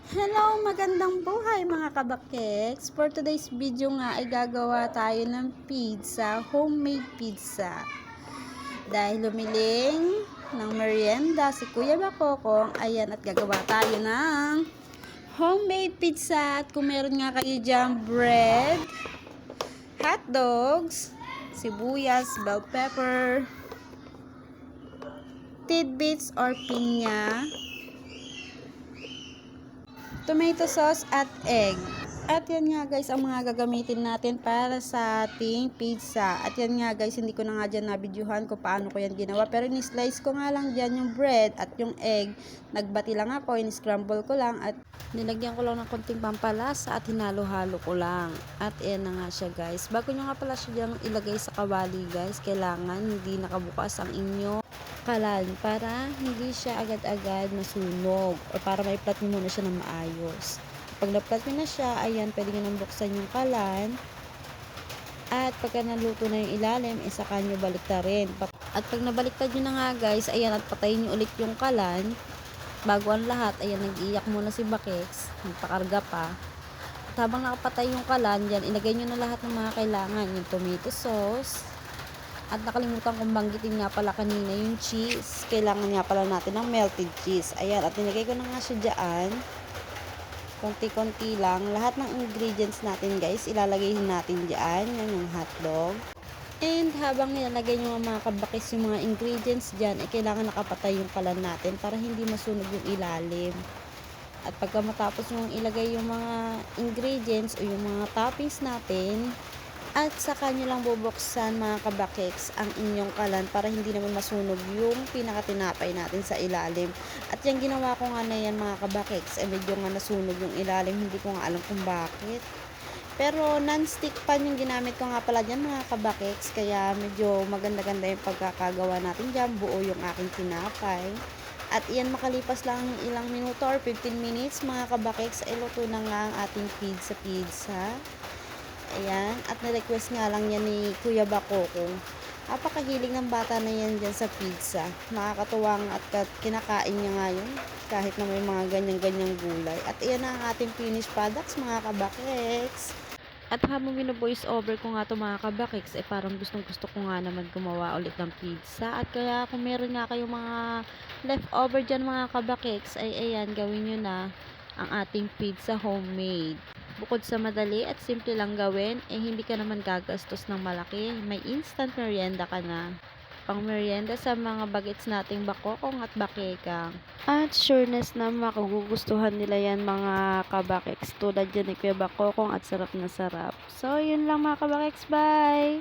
Hello, magandang buhay mga kabakeks. For today's video nga ay gagawa tayo ng pizza, homemade pizza. Dahil lumiling ng merienda si Kuya Bakokong, ayan at gagawa tayo ng homemade pizza. At kung meron nga kayo dyan bread, hot dogs, sibuyas, bell pepper, tidbits or pinya, tomato sauce at egg. At yan nga guys ang mga gagamitin natin para sa ating pizza. At yan nga guys, hindi ko na nga dyan nabidyohan kung paano ko yan ginawa. Pero in-slice ko nga lang dyan yung bread at yung egg. Nagbati lang ako, in-scramble ko lang at nilagyan ko lang ng konting pampalasa at hinalo-halo ko lang. At yan na nga siya guys. Bago nyo nga pala siya dyan ilagay sa kawali guys, kailangan hindi nakabukas ang inyo kalan para hindi siya agad-agad masunog o para maiplat nyo muna siya ng maayos. Pag naplat nyo na siya, ayan, pwede nyo nang buksan yung kalan at pagka naluto na yung ilalim, saka nyo baliktarin. At pag nabaliktad nyo na nga guys, ayan, at patayin nyo ulit yung kalan bago ang lahat, ayan, nag-iiyak muna si Bakeks, nagpakarga pa. At habang nakapatay yung kalan, yan, ilagay nyo na lahat ng mga kailangan, yung tomato sauce. At nakalimutan kong banggitin nga pala kanina yung cheese. Kailangan nga pala natin ng melted cheese. Ayan, at nilagay ko na nga siya dyan. Konti-konti lang. Lahat ng ingredients natin guys, ilalagay natin dyan. Yan yung hotdog. And habang nilalagay nyo mga kabakis yung mga ingredients dyan, kailangan nakapatay yung kalan natin para hindi masunog yung ilalim. At pagka matapos yung ilagay yung mga ingredients o yung mga toppings natin, at saka nyo lang bubuksan mga kabakeks ang inyong kalan para hindi naman masunog yung pinakatinapay natin sa ilalim. At yung ginawa ko nga na yan mga kabakeks, medyo nga nasunog yung ilalim, hindi ko nga alam kung bakit. Pero non-stick pan yung ginamit ko nga pala dyan mga kabakeks, kaya medyo maganda-ganda yung pagkakagawa natin dyan, buo yung aking tinapay. At iyan makalipas lang ilang minuto or 15 minutes mga kabakeks, ay luto na nga ang ating pizza. Ayan, at na-request nga lang yan ni Kuya Bakokong. Napakahilig ng bata na yan dyan sa pizza. Nakakatuwang at kinakain niya nga yun kahit na may mga ganyan-ganyang gulay. At iyan na ang ating finished products mga kabakeks. At habang bino-voice over ko nga ito mga kabakeks, parang gustong-gusto ko nga naman gumawa ulit ng pizza. At kaya kung meron nga kayong mga leftover dyan mga kabakeks, ay ayan, gawin nyo na ang ating pizza homemade. Bukod sa madali at simple lang gawin, hindi ka naman gagastos ng malaki. May instant merienda ka na. Pang merienda sa mga bagets nating bakokong at bakekang. At sureness na makugustuhan nila yan mga kabakeks. Tulad yan ni Kuya Bakokong at sarap na sarap. So, yun lang mga kabakeks. Bye!